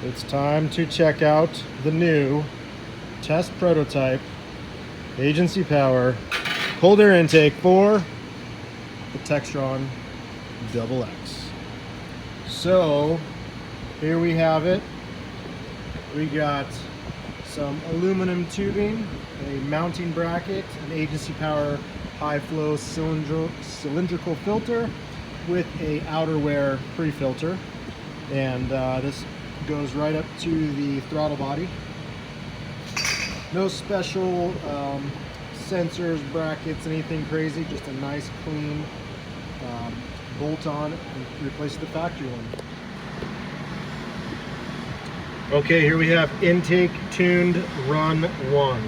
It's time to check out the new test prototype agency power cold air intake for the Textron XX. So here we have it. We got some aluminum tubing, a mounting bracket, an agency power high flow cylindrical filter with a outerwear pre-filter, and this goes right up to the throttle body. No special sensors, brackets, anything crazy, just a nice clean bolt on and replace the factory one. Okay, here we have intake tuned run 1.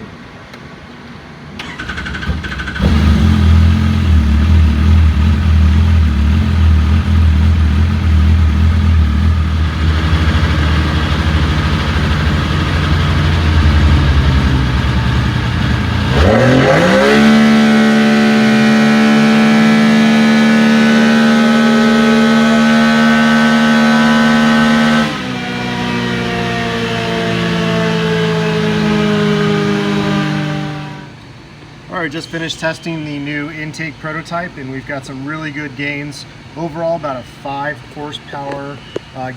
Alright, just finished testing the new intake prototype, and we've got some really good gains. Overall, about a 5 horsepower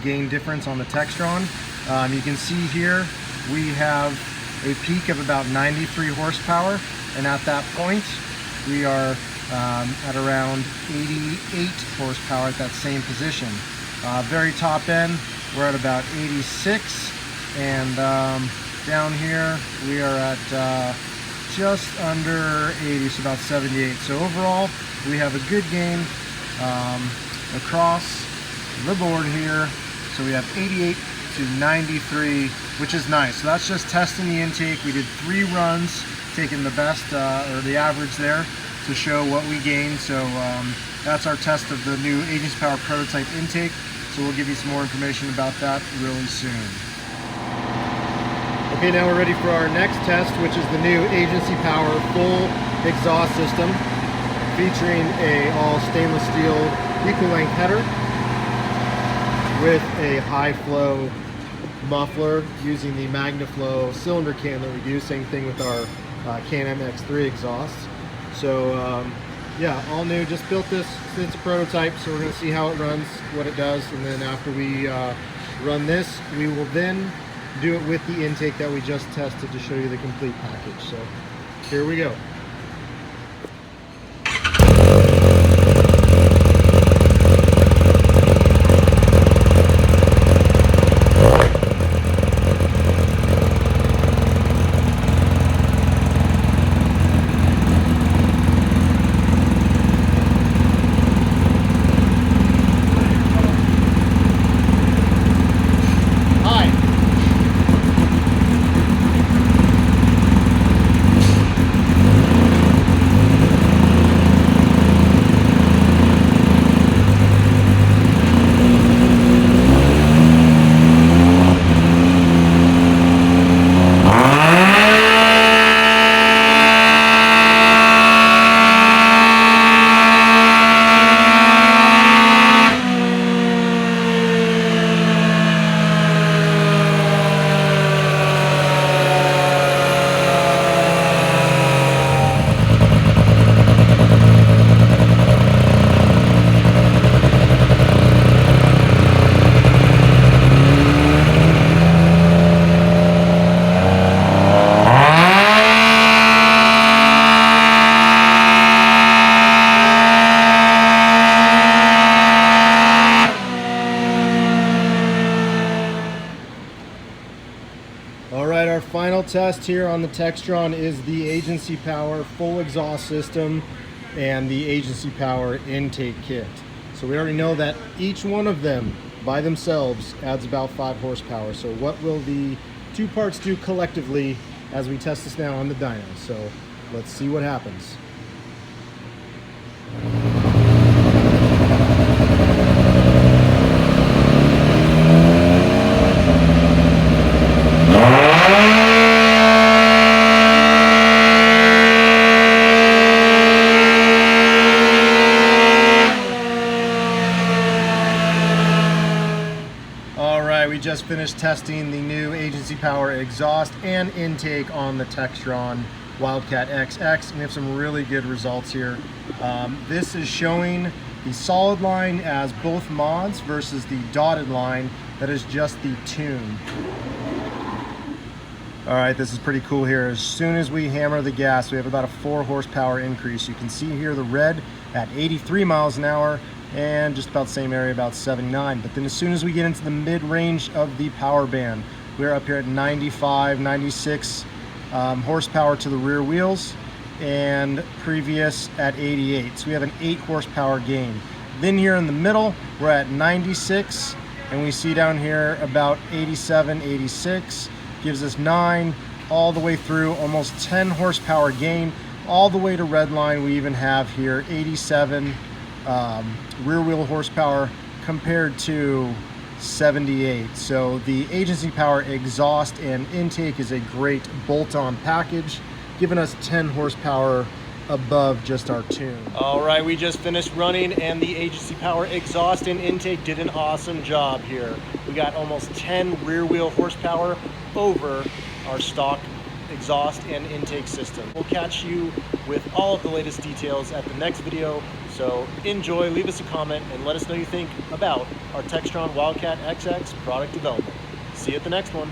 gain difference on the Textron. You can see here we have a peak of about 93 horsepower, and at that point we are at around 88 horsepower at that same position. Very top end, we're at about 86, and down here we are at just under 80, so about 78. So overall, we have a good gain across the board here. So we have 88 to 93, which is nice. So that's just testing the intake. We did 3 runs, taking the best or the average there to show what we gained. So that's our test of the new agency power prototype intake. So we'll give you some more information about that really soon. Okay, now we're ready for our next test, which is the new agency power full exhaust system, featuring a all stainless steel equal length header with a high flow muffler using the MagnaFlow cylinder can that we do. Same thing with our Can-Am X3 exhaust. So yeah, all new, just built this since a prototype, so we're going to see how it runs, what it does, and then after we run this, we will then do it with the intake that we just tested to show you the complete package. So here we go. Alright, our final test here on the Textron is the agency power full exhaust system and the agency power intake kit. So we already know that each one of them by themselves adds about 5 horsepower. So what will the two parts do collectively as we test this now on the dyno? So let's see what happens. just finished testing the new agency power exhaust and intake on the Textron Wildcat XX, and we have some really good results here. This is showing the solid line as both mods versus the dotted line that is just the tune. All right, this is pretty cool here. As soon as we hammer the gas, we have about a 4 horsepower increase. You can see here the red at 83 miles an hour and just about the same area, about 79. But then as soon as we get into the mid-range of the power band, we're up here at 95, 96 horsepower to the rear wheels, and previous at 88. So we have an 8 horsepower gain. Then here in the middle, we're at 96, and we see down here about 87, 86, gives us 9, all the way through, almost 10 horsepower gain, all the way to red line. We even have here 87 rear wheel horsepower compared to 78. So the agency power exhaust and intake is a great bolt-on package, giving us 10 horsepower above just our tune. All right, we just finished running, and the agency power exhaust and intake did an awesome job here. We got almost 10 rear wheel horsepower over our stock exhaust and intake system. We'll catch you with all of the latest details at the next video, so enjoy, leave us a comment, and let us know what you think about our Textron Wildcat XX product development. See you at the next one.